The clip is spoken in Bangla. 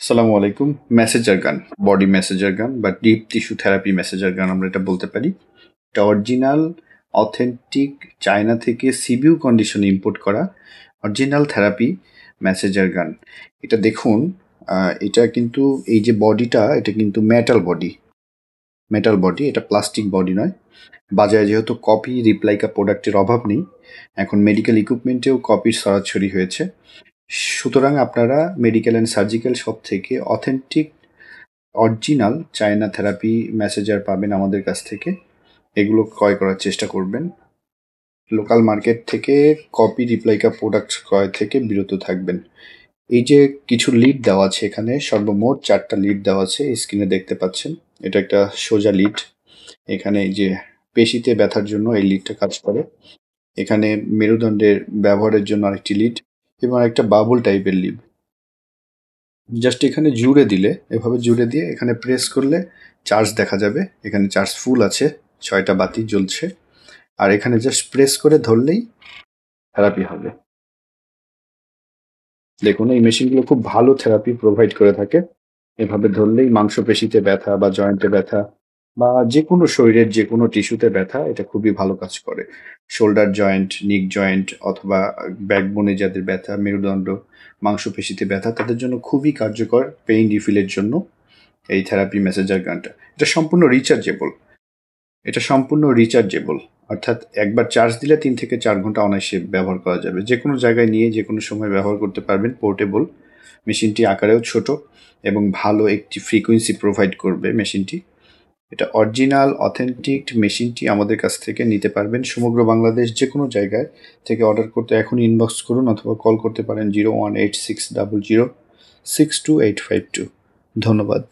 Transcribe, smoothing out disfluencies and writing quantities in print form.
আসসালামু আলাইকুম। মেসেঞ্জার গান, বডি মেসেঞ্জার গান বা ডিপ টিস্যু থেরাপি মেসেঞ্জার গান আমরা এটা বলতে পারি। এটা অরিজিনাল অথেন্টিক চায়না থেকে সিবিউ কন্ডিশনে ইম্পোর্ট করা অরিজিনাল থেরাপি মেসেঞ্জার গান। এটা দেখুন, এটা কিন্তু এই যে বডিটা, এটা কিন্তু মেটাল বডি, এটা প্লাস্টিক বডি নয়। বাজারে যেহেতু কপি রিপ্লাইকা প্রোডাক্টের অভাব নেই, এখন মেডিকেল ইকুইপমেন্টেও কপির ছড়াছড়ি হয়েছে। সুতরাং আপনারা মেডিকেল অ্যান্ড সার্জিক্যাল শপ থেকে authentic original China therapy Messenger পাবেন আমাদের কাছ থেকে। এগুলো ক্রয় করার চেষ্টা করবেন। লোকাল মার্কেট থেকে কপি রিপ্লাইকা প্রোডাক্ট ক্রয় থেকে বিরত থাকবেন। এই যে কিছু লিড দেওয়া আছে, এখানে সর্বমোট 4টা লিড দেওয়া আছে, স্ক্রিনে দেখতে পাচ্ছেন। এটা একটা সোজা লিড। এখানে এই যে পেশিতে ব্যথার জন্য এই লিডটা কাজ করে। এখানে মেরুদণ্ডের ব্যবহারের জন্য আরেকটি লিড এবং একটা বাবুল টাইপের লিড। জাস্ট এখানে জুড়ে দিলে, এভাবে জুড়ে দিয়ে এখানে প্রেস করলে চার্জ দেখা যাবে। এখানে চার্জ ফুল আছে, 6টা বাতি জ্বলছে। আর এখানে জাস্ট প্রেস করে ধরলেই থেরাপি হবে। দেখুন, এই মেশিনগুলো খুব ভালো থেরাপি প্রোভাইড করে থাকে। এভাবে ধরলেই মাংসপেশিতে ব্যথা বা জয়েন্টে ব্যথা বা যে কোনো শরীরের যে কোনো টিস্যুতে ব্যথা, এটা খুবই ভালো কাজ করে। শোল্ডার জয়েন্ট, নিক জয়েন্ট অথবা ব্যাকবোনে যাদের ব্যথা, মেরুদণ্ড, মাংসপেশিতে ব্যথা, তাদের জন্য খুবই কার্যকর পেইন রিফিলের জন্য এই থেরাপি মেসেঞ্জার গানটা। এটা সম্পূর্ণ রিচার্জেবল, অর্থাৎ একবার চার্জ দিলে 3 থেকে 4 ঘন্টা অনায়াসে ব্যবহার করা যাবে। যে কোনো জায়গায় নিয়ে যে কোনো সময় ব্যবহার করতে পারবেন। পোর্টেবল মেশিনটি, আকারেও ছোট এবং ভালো একটি ফ্রিকোয়েন্সি প্রোভাইড করবে মেশিনটি। এটা অরিজিনাল অথেন্টিক মেশিনটি আমাদের কাছ থেকে নিতে পারবেন সমগ্র বাংলাদেশ যে কোনো জায়গায় থেকে। অর্ডার করতে এখন ইনবক্স করুন অথবা কল করতে পারেন 01860062852। ধন্যবাদ।